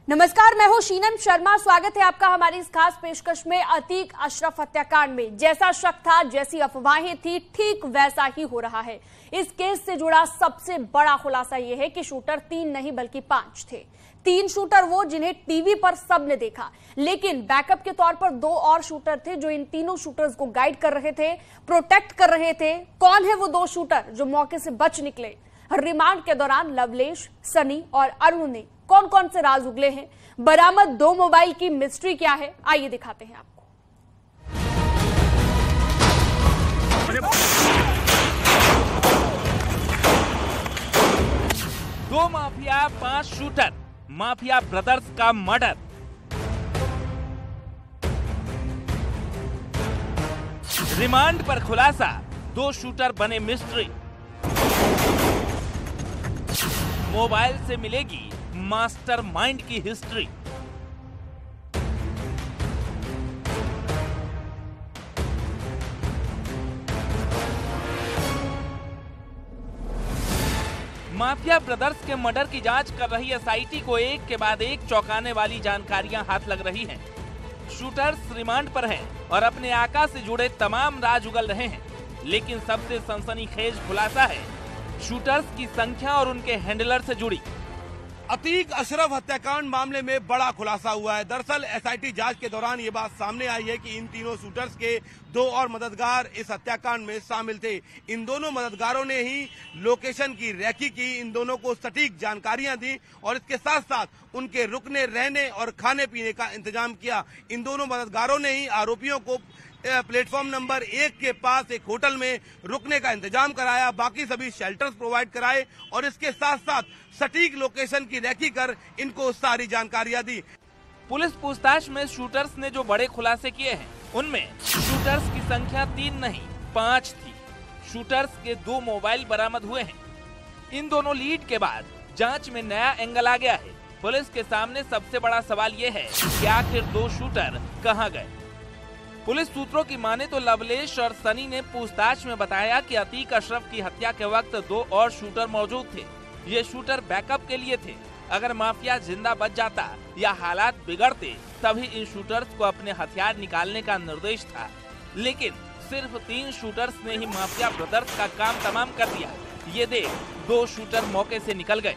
नमस्कार, मैं हूं शीनम शर्मा। स्वागत है आपका हमारी इस खास पेशकश में। अतीक अशरफ हत्याकांड में जैसा शक था, जैसी अफवाहें थी, ठीक वैसा ही हो रहा है। इस केस से जुड़ा सबसे बड़ा खुलासा यह है कि शूटर 3 नहीं बल्कि 5 थे। 3 शूटर वो जिन्हें टीवी पर सबने देखा, लेकिन बैकअप के तौर पर 2 और शूटर थे जो इन तीनों शूटर्स को गाइड कर रहे थे, प्रोटेक्ट कर रहे थे। कौन है वो 2 शूटर जो मौके से बच निकले? रिमांड के दौरान लवलेश, सनी और अरुण ने कौन कौन से राज उगले हैं? बरामद 2 मोबाइल की मिस्ट्री क्या है? आइए दिखाते हैं आपको। दो माफिया, 5 शूटर, माफिया ब्रदर्स का मर्डर। रिमांड पर खुलासा, 2 शूटर बने मिस्ट्री। मोबाइल से मिलेगी मास्टरमाइंड की हिस्ट्री। माफिया ब्रदर्स के मर्डर की जांच कर रही एसआईटी को एक के बाद एक चौंकाने वाली जानकारियां हाथ लग रही हैं। शूटर्स रिमांड पर हैं और अपने आका से जुड़े तमाम राज उगल रहे हैं, लेकिन सबसे सनसनीखेज खुलासा है शूटर्स की संख्या और उनके हैंडलर से जुड़ी। अतीक अशरफ हत्याकांड मामले में बड़ा खुलासा हुआ है। दरअसल एसआईटी जांच के दौरान ये बात सामने आई है कि इन तीनों शूटर्स के 2 और मददगार इस हत्याकांड में शामिल थे। इन दोनों मददगारों ने ही लोकेशन की रेकी की, इन दोनों को सटीक जानकारियां दी और इसके साथ साथ उनके रुकने, रहने और खाने पीने का इंतजाम किया। इन दोनों मददगारों ने ही आरोपियों को प्लेटफॉर्म नंबर 1 के पास एक होटल में रुकने का इंतजाम कराया, बाकी सभी शेल्टर्स प्रोवाइड कराए और इसके साथ साथ सटीक लोकेशन की रेकी कर इनको सारी जानकारियां दी। पुलिस पूछताछ में शूटर्स ने जो बड़े खुलासे किए हैं, उनमें शूटर्स की संख्या 3 नहीं 5 थी। शूटर्स के 2 मोबाइल बरामद हुए हैं। इन दोनों लीड के बाद जांच में नया एंगल आ गया है। पुलिस के सामने सबसे बड़ा सवाल ये है कि आखिर 2 शूटर कहां गए? पुलिस सूत्रों की माने तो लवलेश और सनी ने पूछताछ में बताया कि अतीक अशरफ की हत्या के वक्त 2 और शूटर मौजूद थे। ये शूटर बैकअप के लिए थे। अगर माफिया जिंदा बच जाता या हालात बिगड़ते तभी इन शूटर्स को अपने हथियार निकालने का निर्देश था, लेकिन सिर्फ 3 शूटर्स ने ही माफिया ब्रदर्स का काम तमाम कर दिया। ये देख 2 शूटर मौके से निकल गए।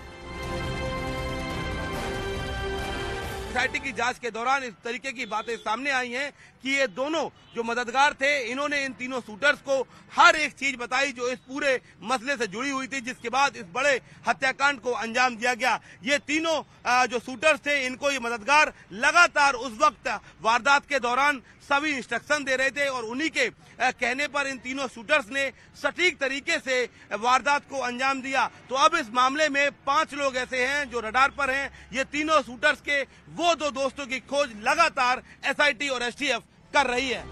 एसआईटी की जांच के दौरान इस तरीके की बातें सामने आई हैं कि ये दोनों जो मददगार थे, इन्होंने इन तीनों शूटर्स को हर एक चीज बताई जो इस पूरे मसले से जुड़ी हुई थी, जिसके बाद इस बड़े हत्याकांड को अंजाम दिया गया। ये तीनों जो शूटर्स थे, इनको ये मददगार लगातार उस वक्त वारदात के दौरान सभी इंस्ट्रक्शन दे रहे थे और उन्हीं के कहने पर इन तीनों शूटर्स ने सटीक तरीके से वारदात को अंजाम दिया। तो अब इस मामले में 5 लोग ऐसे हैं जो रडार पर हैं। ये तीनों शूटर्स के वो 2 दोस्तों की खोज लगातार एसआईटी और एसटीएफ कर रही है।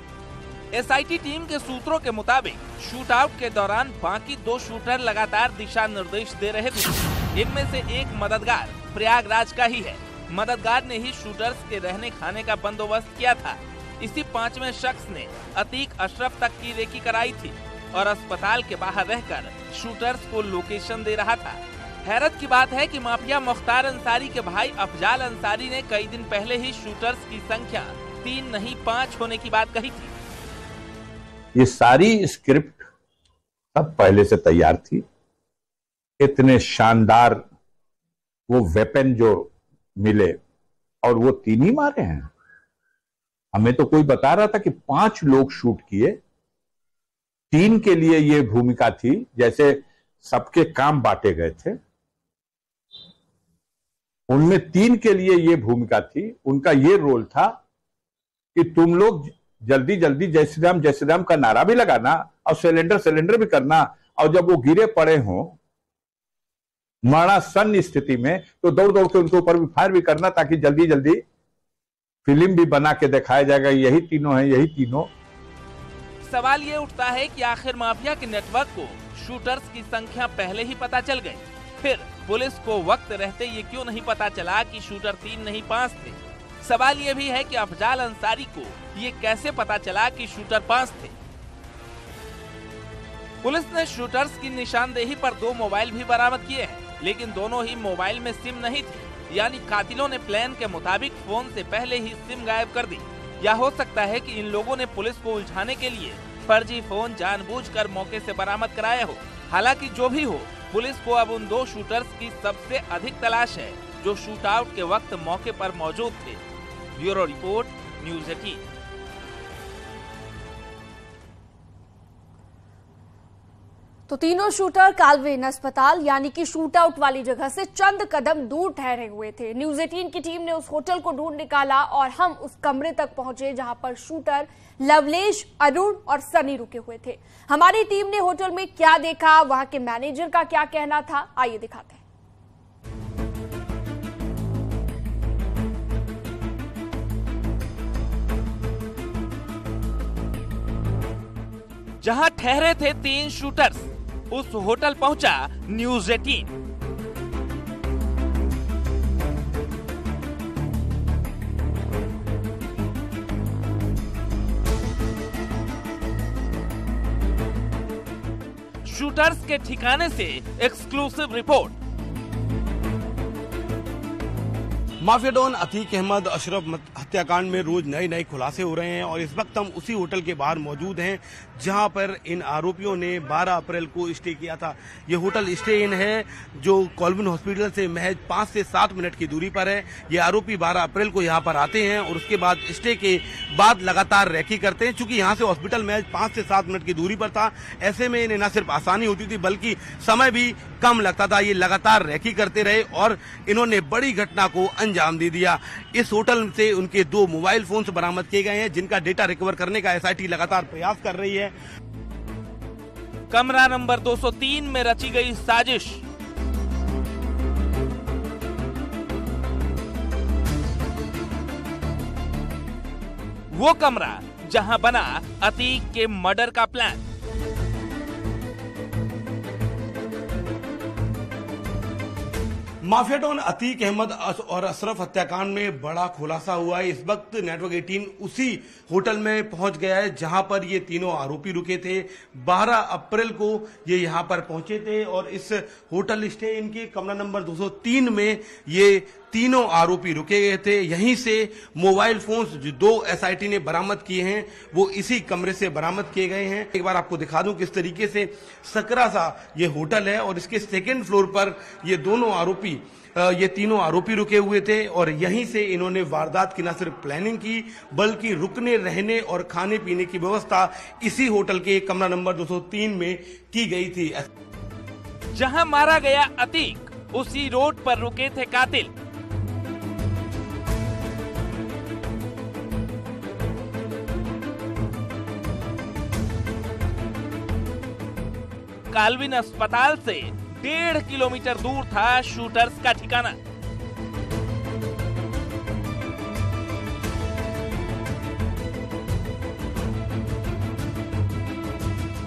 एसआईटी टीम के सूत्रों के मुताबिक शूटआउट के दौरान बाकी 2 शूटर लगातार दिशा निर्देश दे रहे थे। इनमें से एक मददगार प्रयागराज का ही है। मददगार ने ही शूटर्स के रहने खाने का बंदोबस्त किया था। इसी 5वें शख्स ने अतीक अशरफ तक की रेकी कराई थी और अस्पताल के बाहर रहकर शूटर्स को लोकेशन दे रहा था। हैरत की बात है कि माफिया मुख्तार अंसारी के भाई अफजाल अंसारी ने कई दिन पहले ही शूटर्स की संख्या 3 नहीं 5 होने की बात कही थी। ये सारी स्क्रिप्ट सब पहले से तैयार थी। इतने शानदार वो वेपन जो मिले और वो 3 ही मारे हैं। हमें तो कोई बता रहा था कि 5 लोग शूट किए, 3 के लिए ये भूमिका थी, जैसे सबके काम बांटे गए थे। उनमें 3 के लिए ये भूमिका थी। उनका ये रोल था कि तुम लोग जल्दी जल्दी जय श्री राम का नारा भी लगाना और सिलेंडर भी करना, और जब वो गिरे पड़े हों मरणासन स्थिति में तो दौड़ दौड़ के उनके ऊपर भी फायर भी करना, ताकि जल्दी जल्दी फिल्म भी बना के दिखाया जाएगा यही तीनों हैं, यही तीनों। सवाल ये उठता है कि आखिर माफिया के नेटवर्क को शूटर्स की संख्या पहले ही पता चल गई, फिर पुलिस को वक्त रहते ये क्यों नहीं पता चला कि शूटर 3 नहीं 5 थे? सवाल ये भी है कि अफजाल अंसारी को ये कैसे पता चला कि शूटर 5 थे? पुलिस ने शूटर्स की निशानदेही पर 2 मोबाइल भी बरामद किए हैं, लेकिन दोनों ही मोबाइल में सिम नहीं थी। यानी कातिलों ने प्लान के मुताबिक फोन से पहले ही सिम गायब कर दी, या हो सकता है कि इन लोगों ने पुलिस को उलझाने के लिए फर्जी फोन जानबूझकर मौके से बरामद कराया हो। हालांकि जो भी हो, पुलिस को अब उन 2 शूटर्स की सबसे अधिक तलाश है जो शूट आउट के वक्त मौके पर मौजूद थे। Bureau report, news 18। तो तीनों शूटर कालवेन अस्पताल यानी कि शूट आउट वाली जगह से चंद कदम दूर ठहरे हुए थे। न्यूज़ 18 की टीम ने उस होटल को ढूंढ निकाला और हम उस कमरे तक पहुंचे जहां पर शूटर लवलेश, अरुण और सनी रुके हुए थे। हमारी टीम ने होटल में क्या देखा, वहां के मैनेजर का क्या कहना था, आइए दिखाते हैं। जहां ठहरे थे 3 शूटर्स, उस होटल पहुंचा न्यूज़ 18। शूटर्स के ठिकाने से exclusive report. Mafia don Atiq Ahmad Ashraf हत्याकांड में रोज नए नए खुलासे हो रहे हैं और इस वक्त हम उसी होटल के बाहर मौजूद हैं जहां पर इन आरोपियों ने 12 अप्रैल को स्टे किया था। ये होटल स्टे इन है जो कॉल्विन हॉस्पिटल से महज 5 से 7 मिनट की दूरी पर है। ये आरोपी 12 अप्रैल को यहां पर आते हैं और उसके बाद स्टे के बाद लगातार रैकी करते हैं। चूंकि यहां से हॉस्पिटल महज 5 से 7 मिनट की दूरी पर था, ऐसे में इन्हें न सिर्फ आसानी होती थी बल्कि समय भी कम लगता था। ये लगातार रैकी करते रहे और इन्होंने बड़ी घटना को अंजाम दे दिया। इस होटल से उनके 2 मोबाइल फोन बरामद किए गए हैं जिनका डेटा रिकवर करने का एसआईटी लगातार प्रयास कर रही है। कमरा नंबर 203 में रची गई साजिश। वो कमरा जहां बना अतीक के मर्डर का plan. Mafia don Atiq Ahmad और अशरफ हत्याकांड में बड़ा खुलासा हुआ है। इस वक्त नेटवर्क 18 उसी होटल में पहुंच गया है जहां पर ये तीनों आरोपी रुके थे। 12 अप्रैल को ये यहां पर पहुंचे थे और इस होटल स्टे इनके कमरा नंबर 203 में ये तीनों आरोपी रुके गए थे। यहीं से मोबाइल फोन्स जो 2 एसआईटी ने बरामद किए हैं वो इसी कमरे से बरामद किए गए हैं। एक बार आपको दिखा दूं किस तरीके से सकरा सा ये होटल है और इसके 2nd फ्लोर पर ये दोनों आरोपी ये तीनों आरोपी रुके हुए थे और यहीं से इन्होंने वारदात की न सिर्फ प्लानिंग की बल्कि रुकने, रहने और खाने पीने की व्यवस्था इसी होटल के कमरा नंबर 203 में की गई थी। जहां मारा गया अतीक, उसी रोड पर रुके थे कातिल। काल्विन अस्पताल से 1.5 किलोमीटर दूर था शूटर्स का ठिकाना।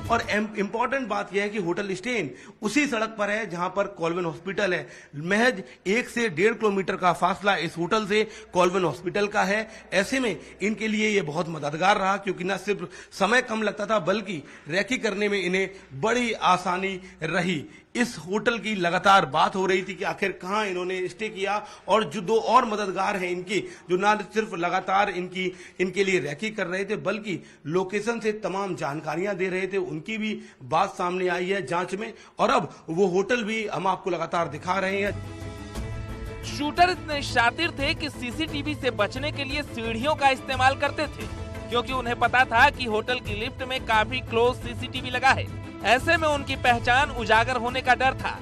और इम्पोर्टेंट बात यह है कि होटल स्टे उसी सड़क पर है जहां पर कॉल्विन हॉस्पिटल है। महज 1 से 1.5 किलोमीटर का फासला इस होटल से कॉल्विन हॉस्पिटल का है। ऐसे में इनके लिए ये बहुत मददगार रहा क्योंकि न सिर्फ समय कम लगता था बल्कि रैकी करने में इन्हें बड़ी आसानी रही। इस होटल की लगातार बात हो रही थी कि आखिर कहां इन्होंने स्टे किया और जो 2 और मददगार हैं इनकी जो न सिर्फ लगातार इनके लिए रैकी कर रहे थे बल्कि लोकेशन से तमाम जानकारियां दे रहे थे, उनकी भी बात सामने आई है जांच में। और अब वो होटल भी हम आपको लगातार दिखा रहे हैं। शूटर इतने शातिर थे कि सीसीटीवी से बचने के लिए सीढ़ियों का इस्तेमाल करते थे क्योंकि उन्हें पता था कि होटल की लिफ्ट में काफी क्लोज सीसीटीवी लगा है। ऐसे में उनकी पहचान उजागर होने का डर था।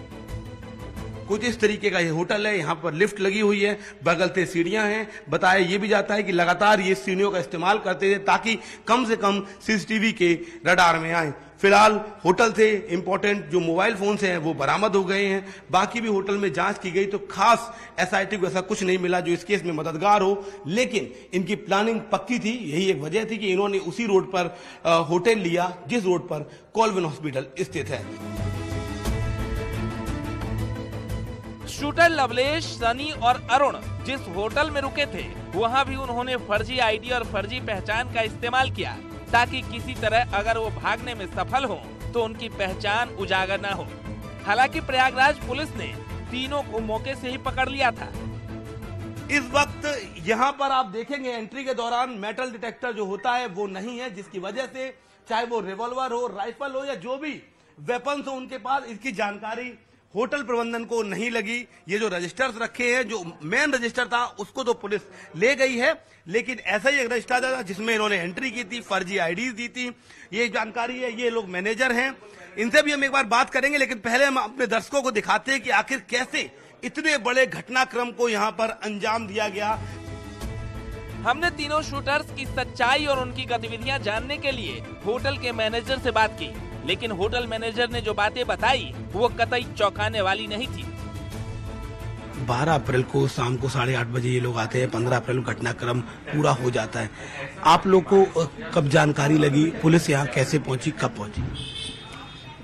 कुछ इस तरीके का ये होटल है, यहाँ पर लिफ्ट लगी हुई है, बगल से सीढ़ियां हैं। बताया ये भी जाता है कि लगातार ये सीढ़ियों का इस्तेमाल करते थे ताकि कम से कम सीसीटीवी के रडार में आए। फिलहाल होटल से इंपॉर्टेंट जो मोबाइल फोन्स हैं वो बरामद हो गए हैं। बाकी भी होटल में जांच की गई तो खास एसआईटी को ऐसा कुछ नहीं मिला जो इस केस में मददगार हो, लेकिन इनकी प्लानिंग पक्की थी। यही एक वजह थी कि इन्होंने उसी रोड पर होटल लिया जिस रोड पर कॉल्विन हॉस्पिटल स्थित है। शूटर लवलेश, सनी और अरुण जिस होटल में रुके थे वहां भी उन्होंने फर्जी आईडी और फर्जी पहचान का इस्तेमाल किया ताकि किसी तरह अगर वो भागने में सफल हो तो उनकी पहचान उजागर न हो। हालांकि प्रयागराज पुलिस ने तीनों को मौके से ही पकड़ लिया था। इस वक्त यहाँ पर आप देखेंगे एंट्री के दौरान मेटल डिटेक्टर जो होता है वो नहीं है, जिसकी वजह से चाहे वो रिवॉल्वर हो, राइफल हो या जो भी वेपन्स हो उनके पास, इसकी जानकारी होटल प्रबंधन को नहीं लगी। ये जो रजिस्टर्स रखे हैं, जो मेन रजिस्टर था उसको तो पुलिस ले गई है, लेकिन ऐसा ही एक रजिस्टर था जिसमें इन्होंने एंट्री की थी, फर्जी आईडीज दी थी, ये जानकारी है। ये लोग मैनेजर हैं, इनसे भी हम एक बार बात करेंगे, लेकिन पहले हम अपने दर्शकों को दिखाते हैं कि आखिर कैसे इतने बड़े घटनाक्रम को यहाँ पर अंजाम दिया गया। हमने तीनों शूटर्स की सच्चाई और उनकी गतिविधियां जानने के लिए होटल के मैनेजर से बात की, लेकिन होटल मैनेजर ने जो बातें बताई वो कतई चौंकाने वाली नहीं थी। 12 अप्रैल को शाम को 8:30 बजे ये लोग आते हैं, 15 अप्रैल को घटनाक्रम पूरा हो जाता है। आप लोग को कब जानकारी लगी, पुलिस यहाँ कैसे पहुंची, कब पहुंची?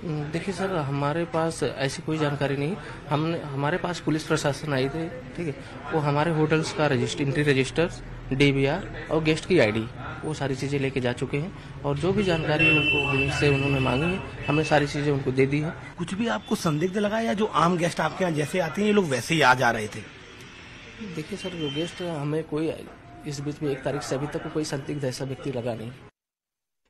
देखिए सर, हमारे पास ऐसी कोई जानकारी नहीं। हमारे पास पुलिस प्रशासन आई थे, ठीक है, वो हमारे होटल्स का एंट्री रजिस्टर्स, DVR और गेस्ट की ID वो सारी चीज़ें लेके जा चुके हैं, और जो भी जानकारी उनसे उन्होंने मांगी है हमने सारी चीज़ें उनको दे दी है। कुछ भी आपको संदिग्ध लगा या जो आम गेस्ट आपके यहाँ जैसे आते हैं ये लोग वैसे ही आ जा रहे थे? देखिए सर, जो गेस्ट हमें कोई इस बीच में 1 तारीख से अभी तक कोई संदिग्ध ऐसा व्यक्ति लगा नहीं।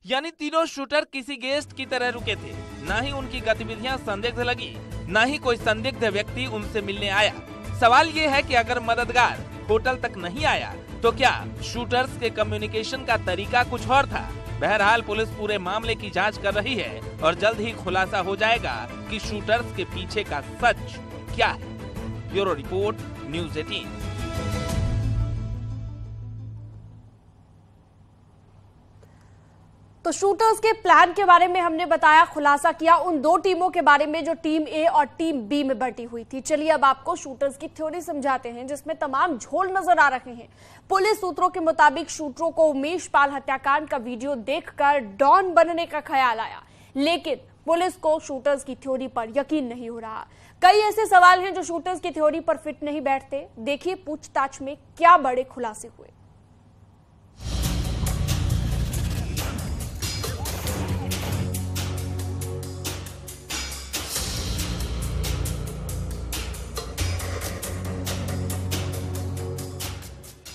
यानी तीनों शूटर किसी गेस्ट की तरह रुके थे, ना ही उनकी गतिविधियां संदिग्ध लगी, ना ही कोई संदिग्ध व्यक्ति उनसे मिलने आया। सवाल ये है कि अगर मददगार होटल तक नहीं आया तो क्या शूटर्स के कम्युनिकेशन का तरीका कुछ और था? बहरहाल पुलिस पूरे मामले की जांच कर रही है और जल्द ही खुलासा हो जाएगा कि शूटर्स के पीछे का सच क्या है। Bureau report, news 18। तो शूटर्स के प्लान के बारे में हमने बताया, खुलासा किया उन 2 टीमों के बारे में जो टीम ए और टीम बी में बंटी हुई थी। चलिए अब आपको शूटर्स की थ्योरी समझाते हैं, जिसमें तमाम झोल नजर आ रहे हैं। पुलिस सूत्रों के मुताबिक शूटरों को उमेश पाल हत्याकांड का वीडियो देखकर डॉन बनने का ख्याल आया, लेकिन पुलिस को शूटर्स की थ्योरी पर यकीन नहीं हो रहा। कई ऐसे सवाल हैं जो शूटर्स की थ्योरी पर फिट नहीं बैठते। देखिए पूछताछ में क्या बड़े खुलासे हुए।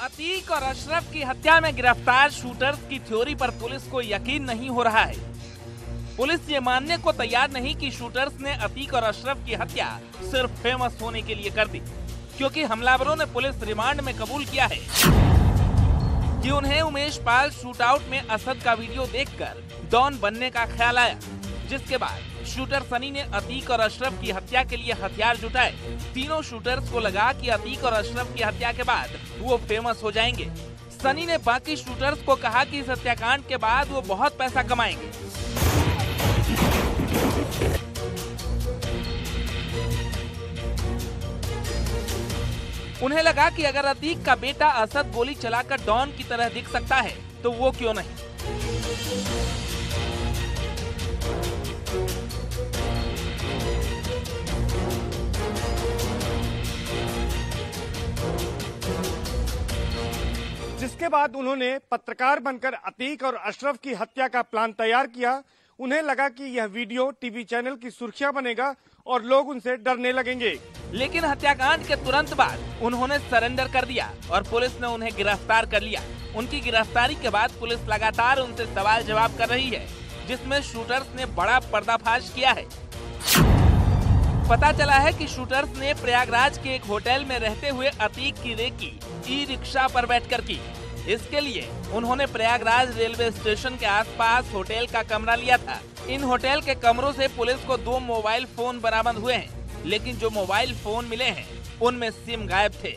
अतीक और अशरफ की हत्या में गिरफ्तार शूटर्स की थ्योरी पर पुलिस को यकीन नहीं हो रहा है। पुलिस ये मानने को तैयार नहीं कि शूटर्स ने अतीक और अशरफ की हत्या सिर्फ फेमस होने के लिए कर दी, क्योंकि हमलावरों ने पुलिस रिमांड में कबूल किया है कि उन्हें उमेश पाल शूटआउट में असद का वीडियो देखकर डॉन बनने का ख्याल आया, जिसके बाद शूटर सनी ने अतीक और अशरफ की हत्या के लिए हथियार जुटाए। तीनों शूटर्स को लगा कि अतीक और अशरफ की हत्या के बाद वो फेमस हो जाएंगे। सनी ने बाकी शूटर्स को कहा कि इस हत्याकांड के बाद वो बहुत पैसा कमाएंगे। उन्हें लगा कि अगर अतीक का बेटा असद गोली चलाकर डॉन की तरह दिख सकता है तो वो क्यों नहीं। जिसके बाद उन्होंने पत्रकार बनकर अतीक और अशरफ की हत्या का प्लान तैयार किया। उन्हें लगा कि यह वीडियो टीवी चैनल की सुर्खियां बनेगा और लोग उनसे डरने लगेंगे। लेकिन हत्याकांड के तुरंत बाद उन्होंने सरेंडर कर दिया और पुलिस ने उन्हें गिरफ्तार कर लिया। उनकी गिरफ्तारी के बाद पुलिस लगातार उनसे सवाल जवाब कर रही है, जिसमें शूटर्स ने बड़ा पर्दाफाश किया है। पता चला है कि शूटर्स ने प्रयागराज के एक होटल में रहते हुए अतीक की रेकी ई-रिक्शा पर बैठकर की। इसके लिए उन्होंने प्रयागराज रेलवे स्टेशन के आसपास होटल का कमरा लिया था। इन होटल के कमरों से पुलिस को 2 मोबाइल फोन बरामद हुए हैं, लेकिन जो मोबाइल फोन मिले हैं उनमें सिम गायब थे।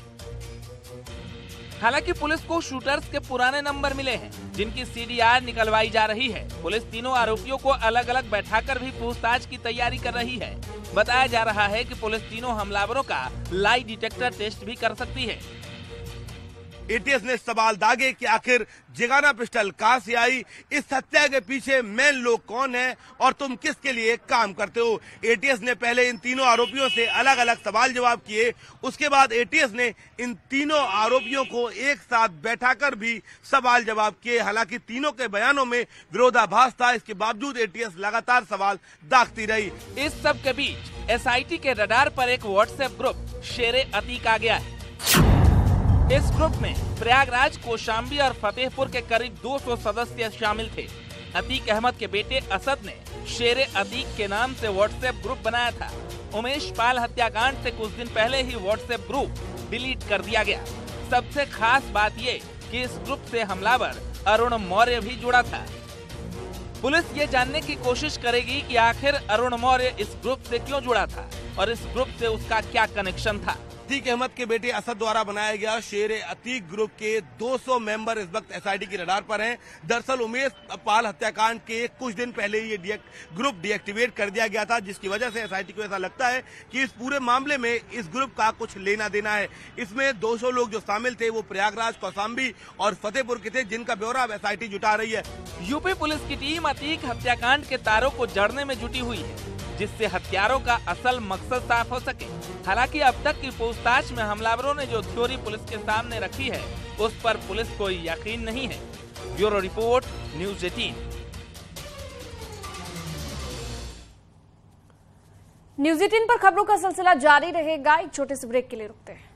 हालांकि पुलिस को शूटर्स के पुराने नंबर मिले हैं, जिनकी CDR निकलवाई जा रही है। पुलिस तीनों आरोपियों को अलग अलग बैठाकर भी पूछताछ की तैयारी कर रही है। बताया जा रहा है कि पुलिस तीनों हमलावरों का लाई डिटेक्टर टेस्ट भी कर सकती है। एटीएस ने सवाल दागे कि आखिर जिगाना पिस्टल कहां से आई, इस हत्या के पीछे मेन लोग कौन है और तुम किसके लिए काम करते हो। एटीएस ने पहले इन तीनों आरोपियों से अलग अलग सवाल जवाब किए। उसके बाद एटीएस ने इन तीनों आरोपियों को एक साथ बैठाकर भी सवाल जवाब किए। हालांकि तीनों के बयानों में विरोधाभास था, इसके बावजूद एटीएस लगातार सवाल दागती रही। इस सब के बीच SIT के रडार पर एक व्हाट्सएप ग्रुप शेरे अतीक आ गया है। इस ग्रुप में प्रयागराज, कौशाम्बी और फतेहपुर के करीब 200 सदस्य शामिल थे। अतीक अहमद के बेटे असद ने शेरे अतीक के नाम से व्हाट्सएप ग्रुप बनाया था। उमेश पाल हत्याकांड से कुछ दिन पहले ही व्हाट्सएप ग्रुप डिलीट कर दिया गया। सबसे खास बात ये कि इस ग्रुप से हमलावर अरुण मौर्य भी जुड़ा था। पुलिस ये जानने की कोशिश करेगी कि आखिर अरुण मौर्य इस ग्रुप से क्यों जुड़ा था और इस ग्रुप से उसका क्या कनेक्शन था। अतीक अहमद के बेटे असद द्वारा बनाया गया शेर अतीक ग्रुप के 200 मेंबर इस वक्त एसआईटी की रडार पर हैं। दरअसल उमेश पाल हत्याकांड के कुछ दिन पहले ये ग्रुप डीएक्टिवेट कर दिया गया था, जिसकी वजह से एसआईटी को ऐसा लगता है कि इस पूरे मामले में इस ग्रुप का कुछ लेना देना है। इसमें 200 लोग जो शामिल थे वो प्रयागराज, कौशाम्बी और फतेहपुर के थे, जिनका ब्यौरा अब एसआईटी जुटा रही है। यूपी पुलिस की टीम अतीक हत्याकांड के तारों को जड़ने में जुटी हुई है, जिससे हत्यारों का असल मकसद साफ हो सके। हालांकि अब तक की पूछताछ में हमलावरों ने जो थ्योरी पुलिस के सामने रखी है उस पर पुलिस को यकीन नहीं है। Bureau report, news 18। न्यूज़ 18 पर खबरों का सिलसिला जारी रहेगा। एक छोटे से ब्रेक के लिए रुकते हैं।